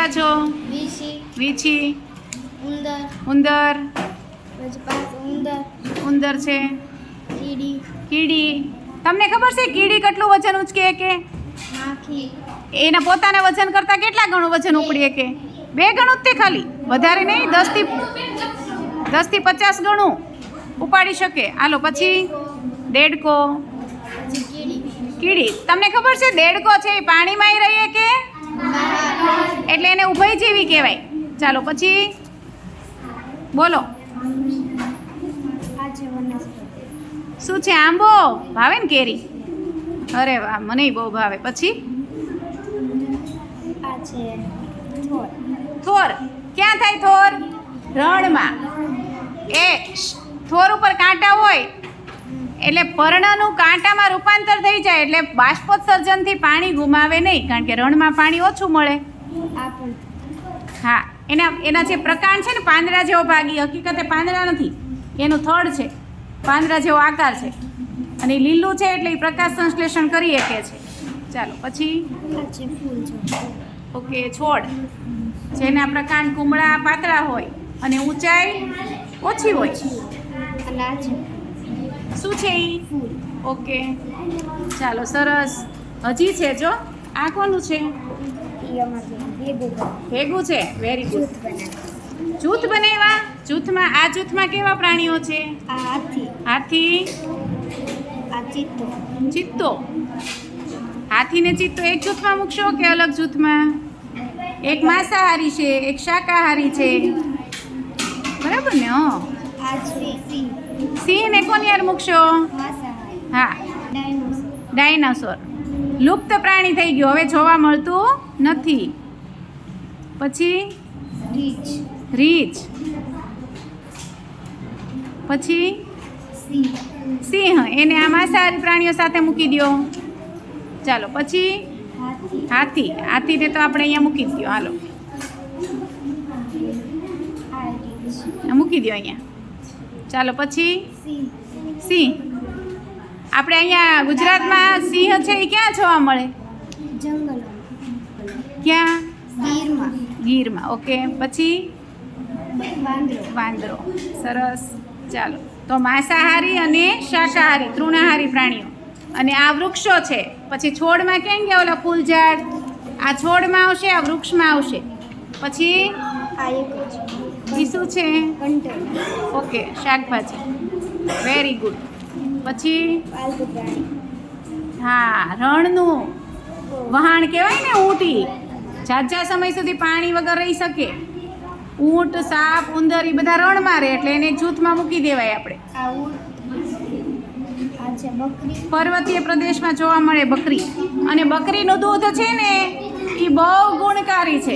કેવા છો? વીછી, વીછી, ઉંદર, ઉંદર, પછી પાછું ઉંદર, ઉંદર છે, કીડી, કીડી. તમને ખબર છે કીડી કેટલું વજન ઉચકે કે? માખી, એના પોતાના વજન કરતાં કેટલા ગણું વજન ઉપડીએ કે? 2 ગણું જ તે ખાલી, વધારે નહીં. 10 થી 50 ગણું ઉપાડી શકે. હાલો પછી દેડકો, પછી કીડી, કીડી. તમને ખબર છે દેડકો છે એ પાણીમાં રહીએ કે? એટલે એને ઉભય જેવી કહેવાય. ચાલો પછી બોલો આ છે વનસ્પતિ, શું છે? આંબો ભાવે ને કેરી? અરે વાહ, મને બહુ ભાવે. પછી આ છે છોડ, થોર. ક્યાં થાય થોર? રણમાં. એ થોર ઉપર કાંટા હોય એટલે પર્ણનું કાંટામાં રૂપાંતર થઈ જાય એટલે બાષ્પોત્સર્જનથી પાણી ગુમાવે નહીં, કારણ કે રણમાં પાણી ઓછું મળે. આ પણ હા, એના જે પ્રકાંડ છે ને પાંદડા જેવો ભાગ, એ હકીકતે પાંદડા નથી, એનું થડ છે, પાંદડા જેવો આકાર છે અને એ લીલું છે એટલે એ પ્રકાશ સંશ્લેષણ કરી શકે છે. ચાલો પછી આ છે ફૂલ છે, ઓકે, છોડ જેના પ્રકાંડ કુમળા પાતળા હોય અને ઊંચાઈ ઓછી હોય. અને આ છે શું છે એ? ફૂલ, ઓકે, ચાલો સરસ. હજી છે જો. આ કોનું છે? એ અમારે ભેગું ભેગું છે. Very good. જૂથ બનાવે. જૂથ બનાવ્યા. આ જૂથમાં કેવા પ્રાણીઓ છે? આ હાથી, હાથી, આ ચિત્તો, ચિત્તો. હાથી ને ચિત્તો એક જૂથમાં મૂકશો કે અલગ જૂથમાં? એક માંસાહારી છે, એક શાકાહારી છે, બરાબર ને? આ છે સિંહ, સિંહ ને કોની યાર મૂકશો? માંસાહારી, હા, ડાયનોસોર, ડાયનાસોર. લુપ્ત પ્રાણી થઈ ગયું, હવે જોવા મળતું નથી. પછી રીંછ, રીંછ. પછી સિંહ, સિંહ. એને આ માંસાહારી પ્રાણીઓ સાથે મૂકી દો. ચાલો પછી હાથી, હાથી. હાથીને તો આપણે અહીંયા મૂકી દો. હાલો આ રીંછ, મૂકી દો અહીંયા. ચાલો પછી સિંહ, સિંહ. આપણે અહીંયા ગુજરાતમાં સિંહ છે એ ક્યાં જોવા મળે? જંગલ, ક્યાં? ગીરમાં, ગીરમાં. ઓકે, પછી વાંદરો, વાંદરો. સરસ. ચાલો, તો માંસાહારી અને શાકાહારી તૃણાહારી પ્રાણીઓ. અને આ વૃક્ષો છે. પછી છોડમાં કેમ ગયા ઓલા ફૂલ ઝાડ? આ છોડમાં આવશે, આ વૃક્ષમાં આવશે. પછી આ એક જ એ શું છે? કંટોળ, ઓકે, શાકભાજી. Very good. પછી પાલતુ પ્રાણી, હા, રણનું વહાણ કહેવાય ને, ઊંટી. ઝાઝા સમય સુધી પાણી વગર રહી શકે. ઊંટ, સાપ, ઉંદર એ બધા રણમાં રહે એટલે એને એક જૂથમાં મૂકી દેવાય આપણે. આ ઊંટ, આ છે બકરી, પર્વતીય પ્રદેશમાં જોવા મળે બકરી. અને બકરીનું દૂધ છે ને એ બહુ ગુણકારી છે.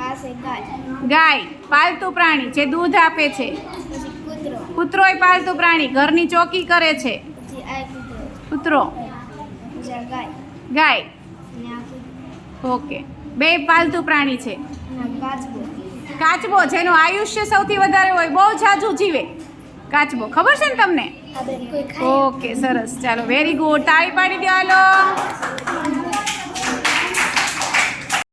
આ છે ગાય, ગાય પાલતુ પ્રાણી જે દૂધ આપે છે. પછી કૂતરો, કૂતરો એ પાલતુ પ્રાણી, ઘરની ચોકી કરે છે. પછી આ કૂતરો, કૂતરો, પછી આ ગાય, ગાય. અને આ કૂતરો, ઓકે, 2 પાલતુ પ્રાણી છે. અને આ કાચબો, કાચબો જેનું આયુષ્ય સૌથી વધારે હોય, બહુ ઝાઝું જીવે. કાચબો ખબર છે ને તમને? આ બેન કોઈ ખાય ઓકે, સરસ. ચાલો, વેરી ગુડ. તાળી પાડી દો. હાલો.